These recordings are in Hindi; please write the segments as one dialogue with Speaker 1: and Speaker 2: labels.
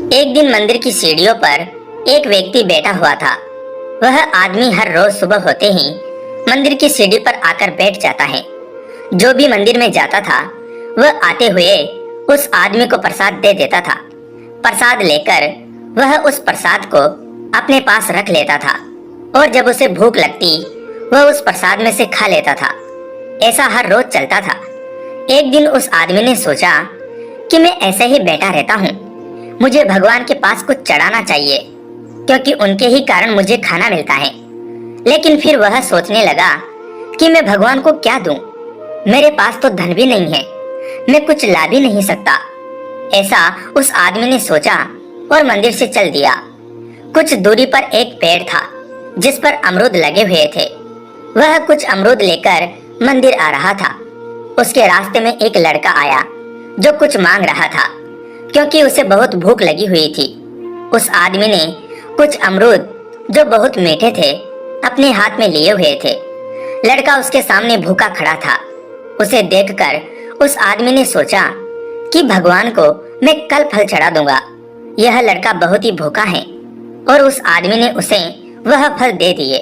Speaker 1: एक दिन मंदिर की सीढ़ियों पर एक व्यक्ति बैठा हुआ था। वह आदमी हर रोज सुबह होते ही मंदिर की सीढ़ी पर आकर बैठ जाता है। जो भी मंदिर में जाता था वह आते हुए उस आदमी को प्रसाद दे देता था। प्रसाद लेकर वह उस प्रसाद को अपने पास रख लेता था और जब उसे भूख लगती वह उस प्रसाद में से खा लेता था। ऐसा हर रोज चलता था। एक दिन उस आदमी ने सोचा कि मैं ऐसे ही बैठा रहता हूँ, मुझे भगवान के पास कुछ चढ़ाना चाहिए क्योंकि उनके ही कारण मुझे खाना मिलता है। लेकिन फिर वह सोचने लगा कि मैं भगवान को क्या दूं? मेरे पास तो धन भी नहीं है, मैं कुछ ला भी नहीं सकता। ऐसा उस आदमी ने सोचा और मंदिर से चल दिया। कुछ दूरी पर एक पेड़ था जिस पर अमरूद लगे हुए थे। वह कुछ अमरूद लेकर मंदिर आ रहा था। उसके रास्ते में एक लड़का आया जो कुछ मांग रहा था क्योंकि उसे बहुत भूख लगी हुई थी। उस आदमी ने कुछ अमरूद जो बहुत मीठे थे अपने हाथ में लिए हुए थे। लड़का उसके सामने भूखा खड़ा था। उसे देखकर उस आदमी ने सोचा कि भगवान को मैं कल फल चढ़ा दूंगा। यह लड़का बहुत ही भूखा है और उस आदमी ने उसे वह फल दे दिए।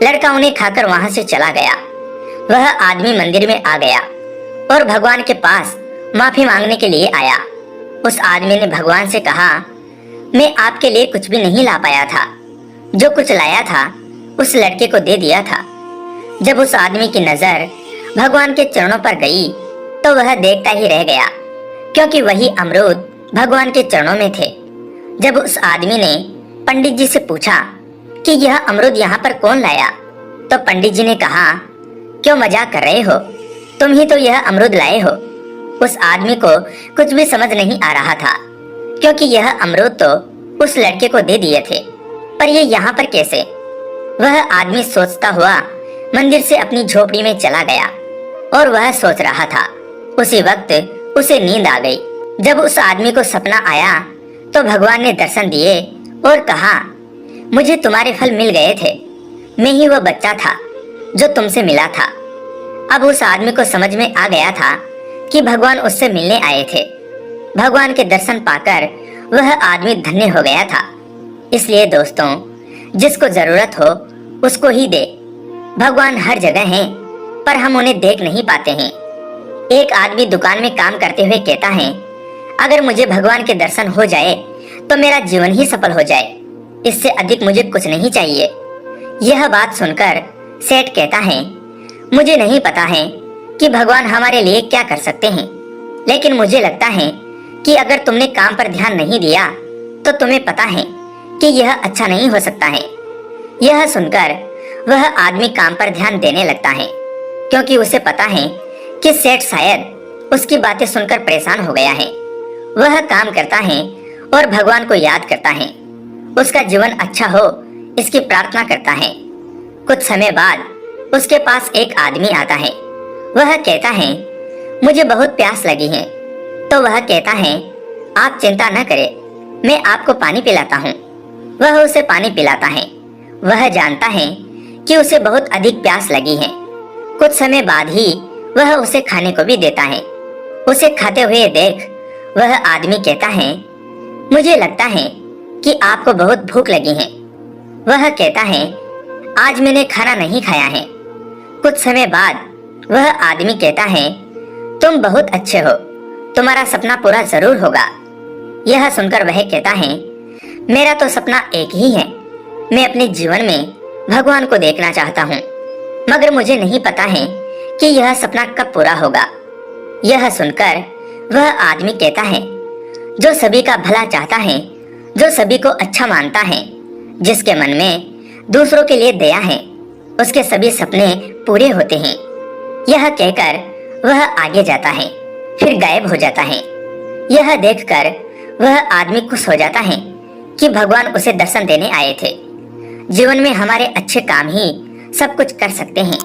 Speaker 1: लड़का उन्हें खाकर वहां से चला गया। वह आदमी मंदिर में आ गया और भगवान के पास माफी मांगने के लिए आया। उस आदमी ने भगवान से कहा, मैं आपके लिए कुछ भी नहीं ला पाया था, जो कुछ लाया था उस लड़के को दे दिया था। जब उस आदमी की नजर भगवान के चरणों पर गई तो वह देखता ही रह गया क्योंकि वही अमरूद भगवान के चरणों में थे। जब उस आदमी ने पंडित जी से पूछा कि यह अमरूद यहाँ पर कौन लाया, तो पंडित जी ने कहा, क्यों मजाक कर रहे हो, तुम ही तो यह अमरूद लाए हो। उस आदमी को कुछ भी समझ नहीं आ रहा था क्योंकि यह अमरूद तो उस लड़के को दे दिए थे, पर ये यहाँ पर कैसे? वह आदमी सोचता हुआ मंदिर से अपनी झोपड़ी में चला गया और वह सोच रहा था। उसी वक्त उसे नींद आ गई। जब उस आदमी को सपना आया तो भगवान ने दर्शन दिए और कहा, मुझे तुम्हारे फल मिल गए थे, मैं ही वह बच्चा था जो तुमसे मिला था। अब उस आदमी को समझ में आ गया था कि भगवान उससे मिलने आए थे। भगवान के दर्शन पाकर वह आदमी धन्य हो गया था। इसलिए दोस्तों, जिसको जरूरत हो उसको ही दे। भगवान हर जगह हैं, पर हम उन्हें देख नहीं पाते हैं। एक आदमी दुकान में काम करते हुए कहता है, अगर मुझे भगवान के दर्शन हो जाए तो मेरा जीवन ही सफल हो जाए, इससे अधिक मुझे कुछ नहीं चाहिए। यह बात सुनकर सेठ कहता है, मुझे नहीं पता है कि भगवान हमारे लिए क्या कर सकते हैं, लेकिन मुझे लगता है कि अगर तुमने काम पर ध्यान नहीं दिया तो तुम्हें पता है कि यह अच्छा नहीं हो सकता है। यह सुनकर वह आदमी काम पर ध्यान देने लगता है क्योंकि उसे पता है कि सेठ शायद उसकी बातें सुनकर परेशान हो गया है। वह काम करता है और भगवान को याद करता है, उसका जीवन अच्छा हो इसकी प्रार्थना करता है। कुछ समय बाद उसके पास एक आदमी आता है। वह कहता है, मुझे बहुत प्यास लगी है। तो वह कहता है, आप चिंता न करें, मैं आपको पानी पिलाता हूँ। वह उसे पानी पिलाता है। वह जानता है कि उसे बहुत अधिक प्यास लगी है। कुछ समय बाद ही वह उसे खाने को भी देता है। उसे खाते हुए देख वह आदमी कहता है, मुझे लगता है कि आपको बहुत भूख लगी है। वह कहता है, आज मैंने खाना नहीं खाया है। कुछ समय बाद वह आदमी कहता है, तुम बहुत अच्छे हो, तुम्हारा सपना पूरा जरूर होगा। यह सुनकर वह कहता है, मेरा तो सपना एक ही है, मैं अपने जीवन में भगवान को देखना चाहता हूँ, मगर मुझे नहीं पता है कि यह सपना कब पूरा होगा। यह सुनकर वह आदमी कहता है, जो सभी का भला चाहता है, जो सभी को अच्छा मानता है, जिसके मन में दूसरों के लिए दया है, उसके सभी सपने पूरे होते हैं। यह कहकर वह आगे जाता है, फिर गायब हो जाता है। यह देखकर वह आदमी खुश हो जाता है कि भगवान उसे दर्शन देने आए थे। जीवन में हमारे अच्छे काम ही सब कुछ कर सकते हैं।